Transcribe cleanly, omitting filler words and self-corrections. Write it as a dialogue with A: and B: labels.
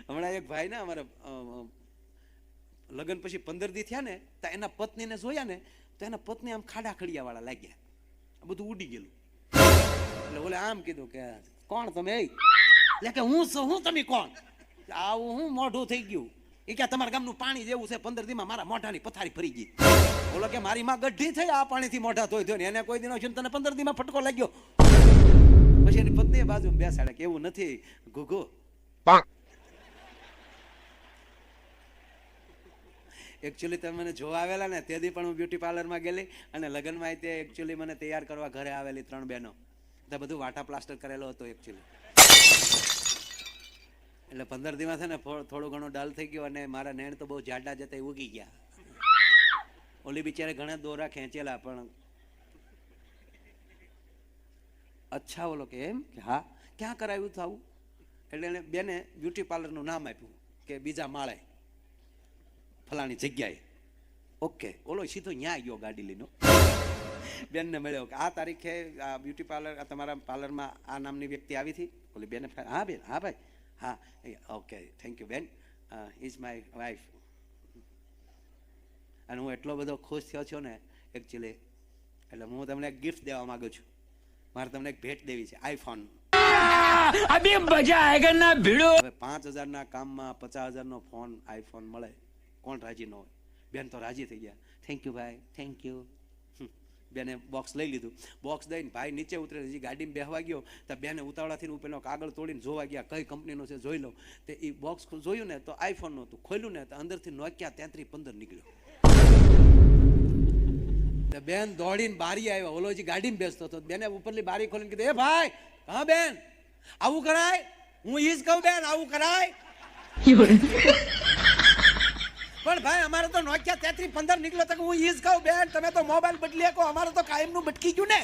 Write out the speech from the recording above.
A: હમણાં એક ભાઈ ને અમારા લગ્ન પછી 15 દી થયા ને તો એના પત્નીને જોયા ને તો એના પત્ની આમ ખાડા ખડિયા વાળા લાગ્યા, બધું ઉડી ગયેલું. એટલે ઓલે આમ કીધું કે કોણ તમે? એટલે કે હું તમે કોણ? આવું હું મોઢું થઈ ગયું. એ કે તમારા ગામનું પાણી જેવું છે, 15 દીમાં મારા મોઢાની પથારી ફરી ગઈ. બોલો કે મારી માં ગઢી થઈ આ પાણીથી મોઢા ધોઈ ધોઈ, એને કોઈ દિનો છે તને 15 દીમાં ફટકો લાગ્યો. પછી એની પત્ની બાજુ બેસાડે કે એવું નથી ગુગુ. એકચ્યુઅલી તમે મને જોવા આવેલા ને તેથી પણ હું બ્યુટી પાર્લરમાં ગયેલી અને લગ્નમાં તે એકચ્યુઅલી મને તૈયાર કરવા ઘરે આવેલી 3 બહેનો. તો બધું વાટા પ્લાસ્ટર કરેલો હતો એકચ્યુઅલી. એટલે 15 દીમાં છે ને થોડો ઘણો ડલ થઈ ગયો અને મારા નેણ તો બહુ જાડા જતા ઉગી ગયા. ઓલી બિચારે ઘણા દોરા ખેંચેલા પણ અચ્છા ઓલો કે એમ કે હા ક્યાં કરાવ્યું થવું? એટલે એને બેને બ્યુટી પાર્લરનું નામ આપ્યું કે બીજા માળે ફલાણી જગ્યાએ. ઓકે, ઓલો સીધો ન્યા ગયો ગાડી લઈને. બેનને મળ્યો કે આ તારીખે આ બ્યુટી પાર્લર તમારા પાર્લરમાં આ નામની વ્યક્તિ આવી હતી. ઓલી બેને હા બેન, હા ભાઈ, હા ઓકે થેન્ક યુ બેન, ઇઝ માય વાઈફ. અને હું એટલો બધો ખુશ થયો છું ને એકચ્યુઅલી, એટલે હું તમને એક ગિફ્ટ દેવા માંગુ છું. મારે તમને એક ભેટ દેવી છે, આઈફોન. અભી મજા આયેગા ના ભીડો. હવે 5000 ના કામમાં 50000 નો ફોન આઈફોન મળે, કોણ રાજી ન હોય? બેન તો રાજી થઈ ગયા. થેન્ક યુ ભાઈ, થેન્ક યુ. બેને બોક્સ લઈ લીધું. બોક્સ દઈને ભાઈ નીચે ઉતરે, હજી ગાડીમાં બેહવા ગયો તો બેને ઉતાવળાથી ઉપરનો કાગળ તોડીને જોવા ગયા કઈ કંપનીનો છે જોઈ લો. તો એ બોક્સ જોયું ને તો આઈફોન નહોતું. ખોલ્યું ને તો અંદરથી નોકિયા 3315 નીકળ્યો. બેન દોડીને બારી આવ્યા. ઓલો હજી ગાડીમાં બેસતો હતો. બેને ઉપરલી બારી ખોલીને કીધું એ ભાઈ, હા બેન આવું કરાય? હું ઈ જ કહું બેન આવું કરાય? પણ ભાઈ અમારે તો નોકિયા 3315 નીકળ્યો તો હું ઈ જ કહું બેન તમે તો મોબાઈલ બદલી શકો, અમારે તો કાયમનું ભટકી ગયું ને.